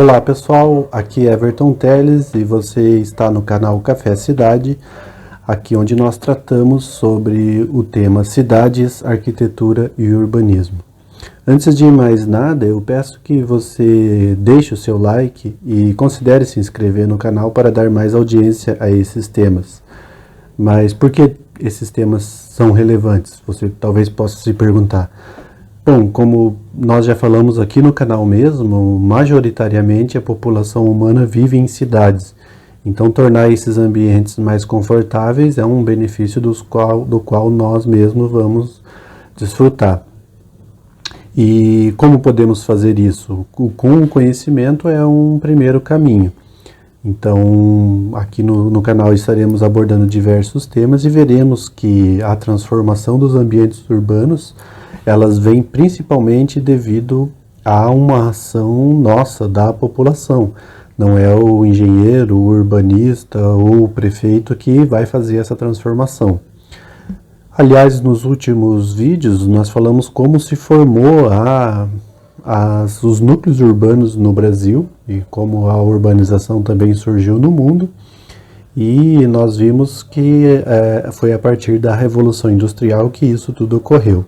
Olá pessoal, aqui é Everton Teles e você está no canal Café Cidade, aqui onde nós tratamos sobre o tema cidades, arquitetura e urbanismo. Antes de mais nada, eu peço que você deixe o seu like e considere se inscrever no canal para dar mais audiência a esses temas. Mas por que esses temas são relevantes? Você talvez possa se perguntar. Bom, como nós já falamos aqui no canal mesmo, majoritariamente a população humana vive em cidades. Então, tornar esses ambientes mais confortáveis é um benefício do qual nós mesmos vamos desfrutar. E como podemos fazer isso? Com o conhecimento é um primeiro caminho. Então, aqui no canal estaremos abordando diversos temas e veremos que a transformação dos ambientes urbanos elas vêm principalmente devido a uma ação nossa, da população. Não é o engenheiro, o urbanista ou o prefeito que vai fazer essa transformação. Aliás, nos últimos vídeos nós falamos como se formou os núcleos urbanos no Brasil e como a urbanização também surgiu no mundo. E nós vimos que foi a partir da Revolução Industrial que isso tudo ocorreu.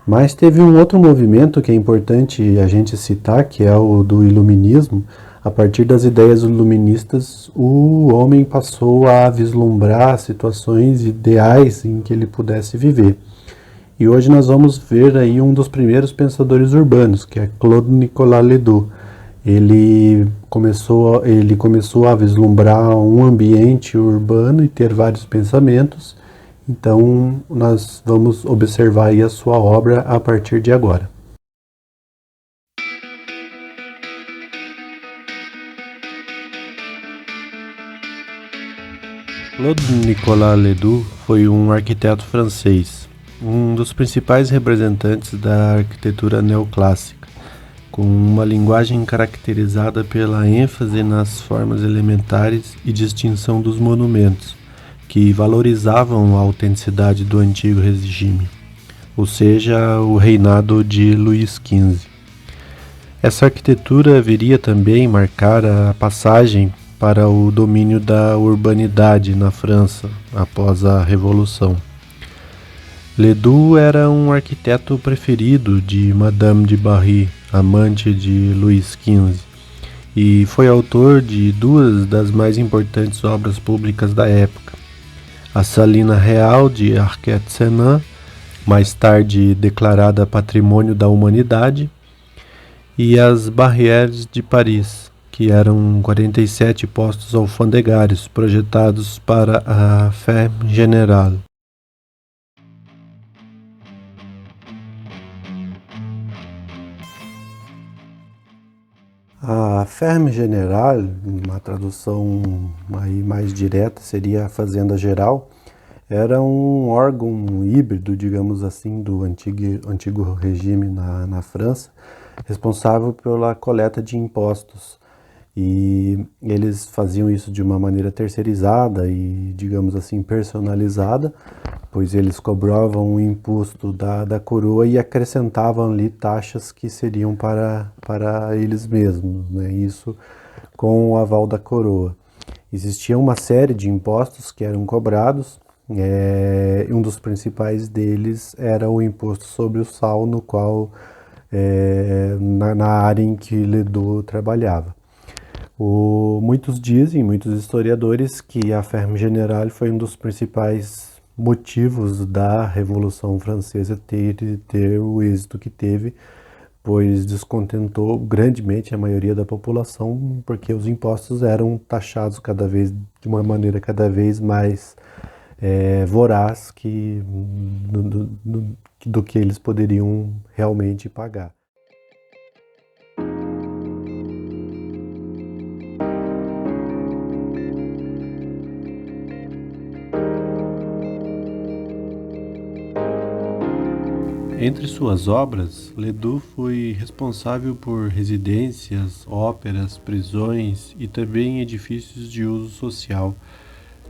Mas teve um outro movimento que é importante a gente citar, que é o do iluminismo. A partir das ideias iluministas, o homem passou a vislumbrar situações ideais em que ele pudesse viver. E hoje nós vamos ver aí um dos primeiros pensadores urbanos, que é Claude Nicolas Ledoux. Ele começou a vislumbrar um ambiente urbano e ter vários pensamentos. Então, nós vamos observar aí a sua obra a partir de agora. Claude Nicolas Ledoux foi um arquiteto francês, um dos principais representantes da arquitetura neoclássica, com uma linguagem caracterizada pela ênfase nas formas elementares e distinção dos monumentos, que valorizavam a autenticidade do antigo regime, ou seja, o reinado de Luís XV. Essa arquitetura viria também marcar a passagem para o domínio da urbanidade na França após a Revolução. Ledoux era um arquiteto preferido de Madame de Barry, amante de Luís XV, e foi autor de duas das mais importantes obras públicas da época: a Salina Real de Arquet-Senan, mais tarde declarada Patrimônio da Humanidade, e as Barrières de Paris, que eram 47 postos alfandegários projetados para a Ferme Générale. A Ferme Générale, uma tradução aí mais direta, seria a Fazenda Geral, era um órgão híbrido, digamos assim, do antigo regime na França, responsável pela coleta de impostos. E eles faziam isso de uma maneira terceirizada e, digamos assim, personalizada, pois eles cobravam o imposto da coroa e acrescentavam ali taxas que seriam para eles mesmos, né? Isso com o aval da coroa. Existia uma série de impostos que eram cobrados, um dos principais deles era o imposto sobre o sal, no qual, na área em que Ledoux trabalhava. Muitos historiadores, que a Ferme Générale foi um dos principais motivos da Revolução Francesa ter o êxito que teve, pois descontentou grandemente a maioria da população, porque os impostos eram taxados de uma maneira cada vez mais voraz do que eles poderiam realmente pagar. Entre suas obras, Ledoux foi responsável por residências, óperas, prisões e também edifícios de uso social,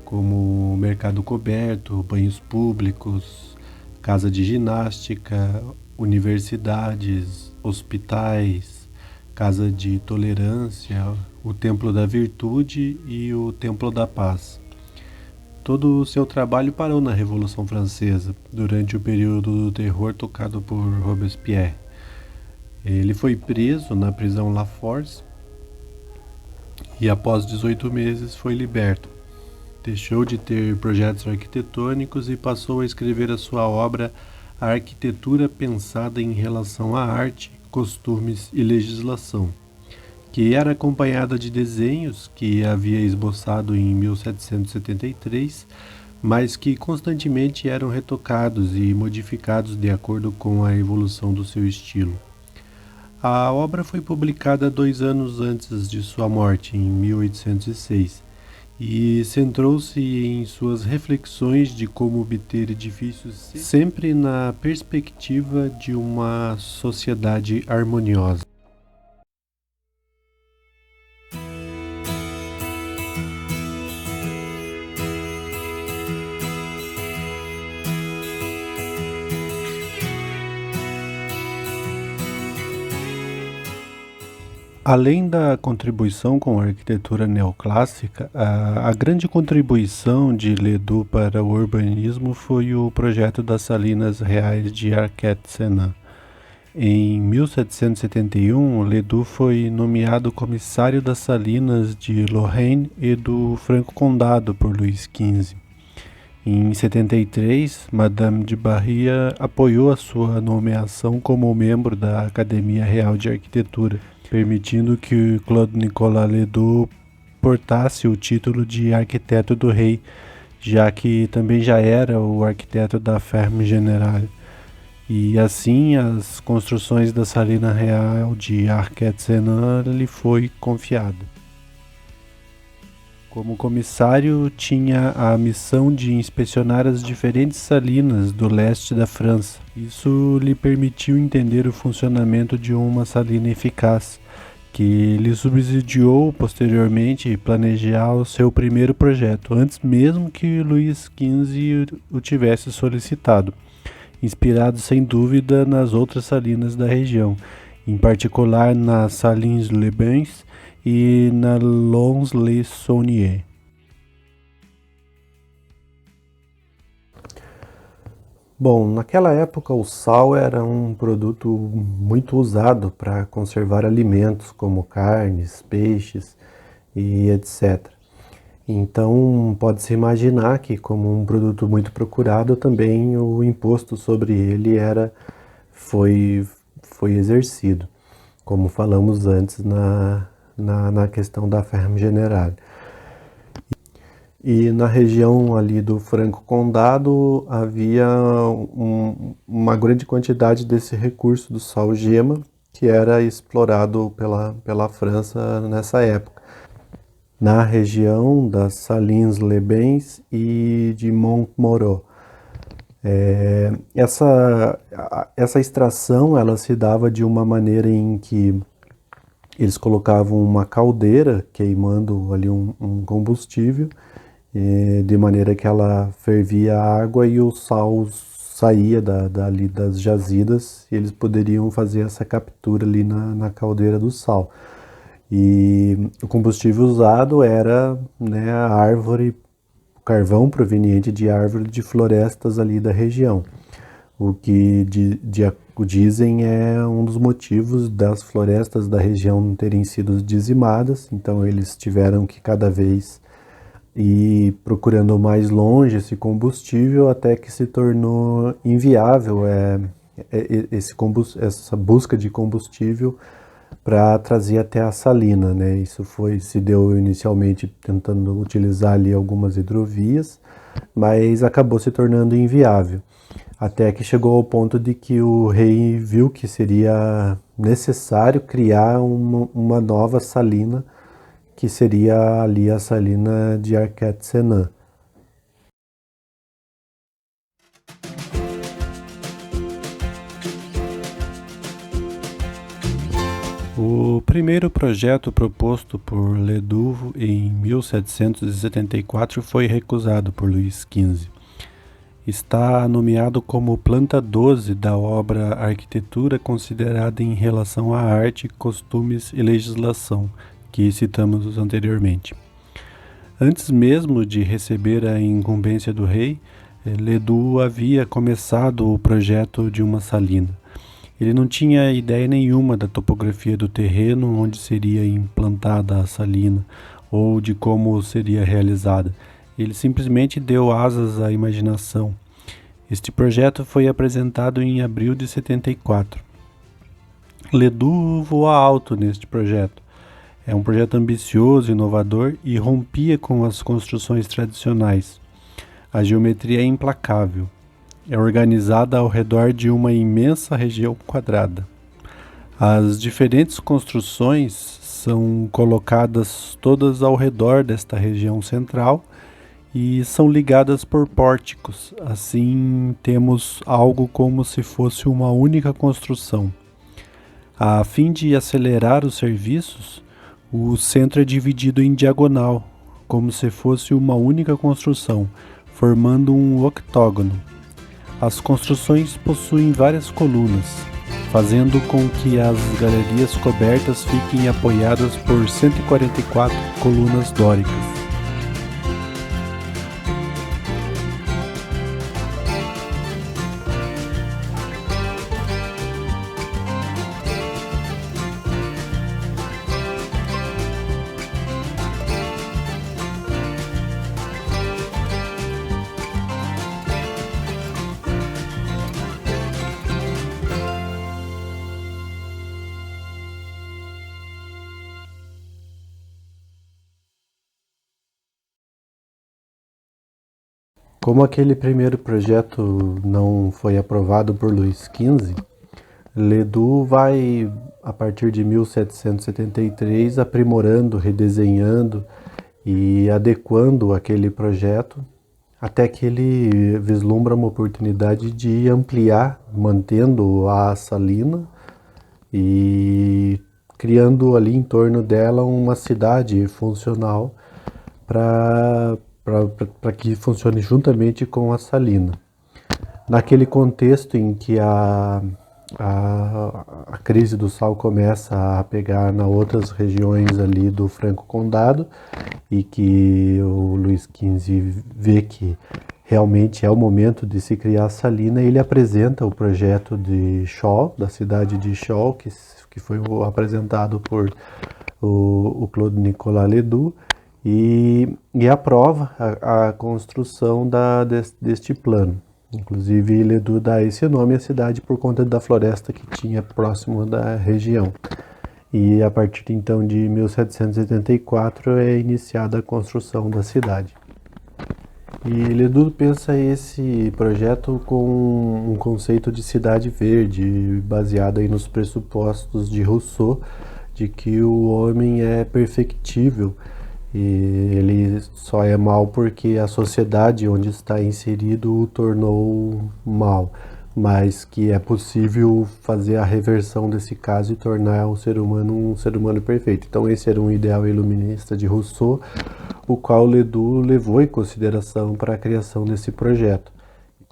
como mercado coberto, banhos públicos, casa de ginástica, universidades, hospitais, Casa de Tolerância, o Templo da Virtude e o Templo da Paz. Todo o seu trabalho parou na Revolução Francesa, durante o período do terror tocado por Robespierre. Ele foi preso na prisão La Force e após 18 meses foi liberto. Deixou de ter projetos arquitetônicos e passou a escrever a sua obra A Arquitetura Pensada em Relação à Arte, Costumes e Legislação, que era acompanhada de desenhos que havia esboçado em 1773, mas que constantemente eram retocados e modificados de acordo com a evolução do seu estilo. A obra foi publicada 2 anos antes de sua morte, em 1806, e centrou-se em suas reflexões de como obter edifícios sempre na perspectiva de uma sociedade harmoniosa. Além da contribuição com a arquitetura neoclássica, a grande contribuição de Ledoux para o urbanismo foi o projeto das Salinas Reais de Arquet-Senans. Em 1771, Ledoux foi nomeado comissário das Salinas de Lorraine e do Franco Condado por Luís XV. Em 73, Madame de Barria apoiou a sua nomeação como membro da Academia Real de Arquitetura, permitindo que Claude Nicolas Ledoux portasse o título de arquiteto do rei, já que também já era o arquiteto da Ferme Générale. E assim as construções da Salina Real de Arquet-Senans lhe foi confiada. Como comissário, tinha a missão de inspecionar as diferentes salinas do leste da França. Isso lhe permitiu entender o funcionamento de uma salina eficaz, que lhe subsidiou posteriormente planejar o seu primeiro projeto, antes mesmo que Luís XV o tivesse solicitado, inspirado sem dúvida nas outras salinas da região, em particular na Salins-les-Bains e na Lons-le-Saunier. Bom, naquela época o sal era um produto muito usado para conservar alimentos como carnes, peixes e etc. Então pode-se imaginar que, como um produto muito procurado, também o imposto sobre ele foi exercido, como falamos antes na questão da Ferme Générale. E na região ali do Franco Condado havia uma grande quantidade desse recurso do sal-gema que era explorado pela França nessa época, na região das Salins-les-Bains e de Montmoreau. Essa extração ela se dava de uma maneira em que eles colocavam uma caldeira queimando ali um combustível, de maneira que ela fervia a água e o sal saía dali das jazidas e eles poderiam fazer essa captura ali na caldeira do sal. E o combustível usado era, a árvore, o carvão proveniente de árvore de florestas ali da região. O que dizem é um dos motivos das florestas da região terem sido dizimadas, então eles tiveram que cada vez ir procurando mais longe esse combustível até que se tornou inviável essa busca de combustível para trazer até a salina, né? Isso se deu inicialmente tentando utilizar ali algumas hidrovias, mas acabou se tornando inviável, até que chegou ao ponto de que o rei viu que seria necessário criar uma nova salina, que seria ali a salina de Arquet-Senans. O primeiro projeto proposto por Ledoux em 1774 foi recusado por Luís XV. Está nomeado como planta 12 da obra Arquitetura considerada em relação à arte, costumes e legislação, que citamos anteriormente. Antes mesmo de receber a incumbência do rei, Ledoux havia começado o projeto de uma salina. Ele não tinha ideia nenhuma da topografia do terreno onde seria implantada a salina ou de como seria realizada. Ele simplesmente deu asas à imaginação. Este projeto foi apresentado em abril de 74. Ledoux voa alto neste projeto. É um projeto ambicioso, inovador e rompia com as construções tradicionais. A geometria é implacável. É organizada ao redor de uma imensa região quadrada. As diferentes construções são colocadas todas ao redor desta região central e são ligadas por pórticos. Assim, temos algo como se fosse uma única construção. A fim de acelerar os serviços, o centro é dividido em diagonal, como se fosse uma única construção, formando um octógono. As construções possuem várias colunas, fazendo com que as galerias cobertas fiquem apoiadas por 144 colunas dóricas. Como aquele primeiro projeto não foi aprovado por Luís XV, Ledoux vai, a partir de 1773, aprimorando, redesenhando e adequando aquele projeto, até que ele vislumbra uma oportunidade de ampliar, mantendo a salina e criando ali em torno dela uma cidade funcional para que funcione juntamente com a salina. Naquele contexto em que a crise do sal começa a pegar nas outras regiões ali do Franco Condado e que o Luís XV vê que realmente é o momento de se criar a salina, ele apresenta o projeto de Chaux, da cidade de Chaux, que foi apresentado por o Claude Nicolas Ledoux, e aprova a construção deste plano. Inclusive, Ledoux dá esse nome à cidade por conta da floresta que tinha próximo da região. E a partir então de 1774 é iniciada a construção da cidade. E Ledoux pensa esse projeto com um conceito de cidade verde, baseado aí nos pressupostos de Rousseau, de que o homem é perfectível e ele só é mal porque a sociedade onde está inserido o tornou mal, mas que é possível fazer a reversão desse caso e tornar o ser humano um ser humano perfeito. Então esse era um ideal iluminista de Rousseau, o qual Ledoux levou em consideração para a criação desse projeto.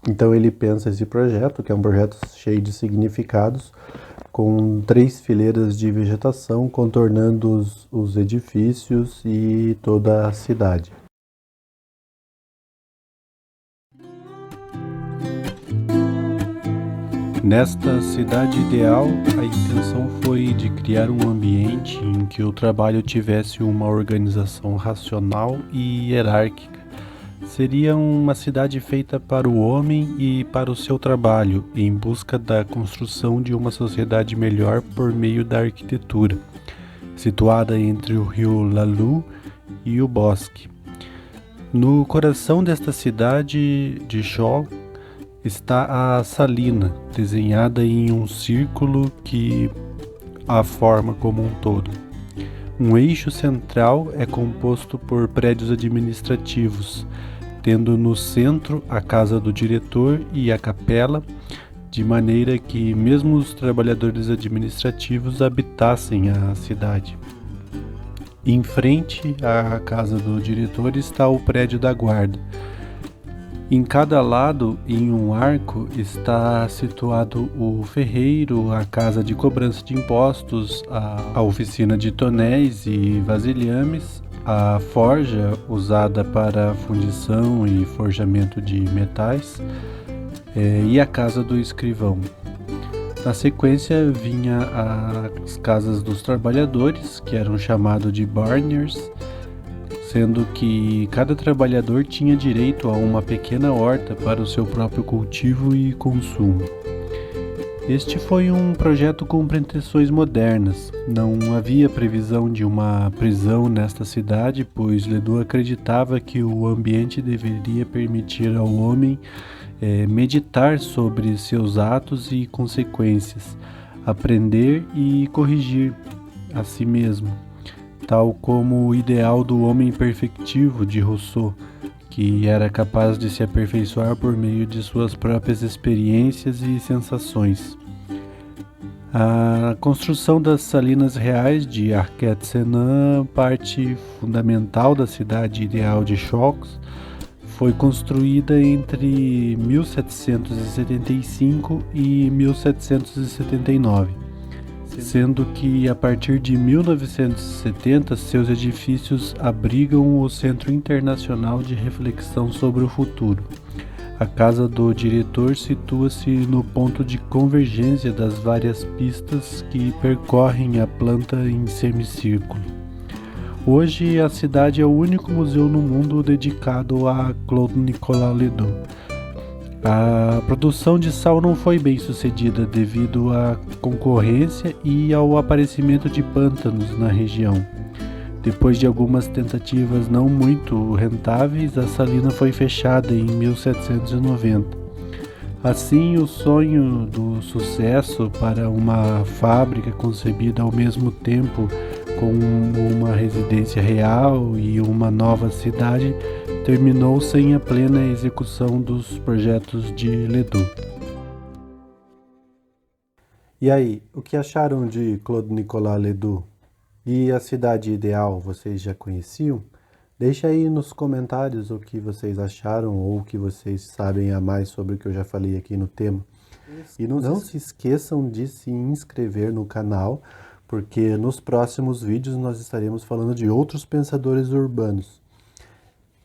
Então ele pensa esse projeto, que é um projeto cheio de significados, com 3 fileiras de vegetação contornando os edifícios e toda a cidade. Nesta cidade ideal, a intenção foi de criar um ambiente em que o trabalho tivesse uma organização racional e hierárquica. Seria uma cidade feita para o homem e para o seu trabalho, em busca da construção de uma sociedade melhor por meio da arquitetura, situada entre o rio Lalu e o bosque. No coração desta cidade de Chaux está a salina, desenhada em um círculo que a forma como um todo. Um eixo central é composto por prédios administrativos, tendo no centro a casa do diretor e a capela, de maneira que mesmo os trabalhadores administrativos habitassem a cidade. Em frente à casa do diretor está o prédio da guarda, Em cada lado, em um arco, está situado o ferreiro, a casa de cobrança de impostos, a oficina de tonéis e vasilhames, a forja usada para fundição e forjamento de metais, e a casa do escrivão. Na sequência vinha as casas dos trabalhadores, que eram chamados de barniers, sendo que cada trabalhador tinha direito a uma pequena horta para o seu próprio cultivo e consumo. Este foi um projeto com pretensões modernas. Não havia previsão de uma prisão nesta cidade, pois Ledoux acreditava que o ambiente deveria permitir ao homem meditar sobre seus atos e consequências, aprender e corrigir a si mesmo, tal como o ideal do homem perfectivo de Rousseau, que era capaz de se aperfeiçoar por meio de suas próprias experiências e sensações. A construção das Salinas Reais de Arquette-Senan, parte fundamental da cidade ideal de Chaux, foi construída entre 1775 e 1779, sendo que a partir de 1970 seus edifícios abrigam o Centro Internacional de Reflexão sobre o Futuro. A casa do diretor situa-se no ponto de convergência das várias pistas que percorrem a planta em semicírculo. Hoje, a cidade é o único museu no mundo dedicado a Claude Nicolas Ledoux. A produção de sal não foi bem sucedida devido à concorrência e ao aparecimento de pântanos na região. Depois de algumas tentativas não muito rentáveis, a salina foi fechada em 1790. Assim, o sonho do sucesso para uma fábrica concebida ao mesmo tempo com uma residência real e uma nova cidade terminou sem a plena execução dos projetos de Ledoux. E aí, o que acharam de Claude Nicolas Ledoux? E a cidade ideal, vocês já conheciam? Deixa aí nos comentários o que vocês acharam ou o que vocês sabem a mais sobre o que eu já falei aqui no tema. E não se esqueçam de se inscrever no canal, porque nos próximos vídeos nós estaremos falando de outros pensadores urbanos,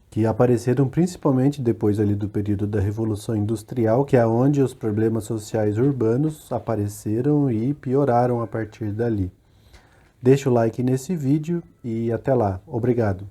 que apareceram principalmente depois ali do período da Revolução Industrial, que é onde os problemas sociais urbanos apareceram e pioraram a partir dali. Deixa o like nesse vídeo e até lá. Obrigado.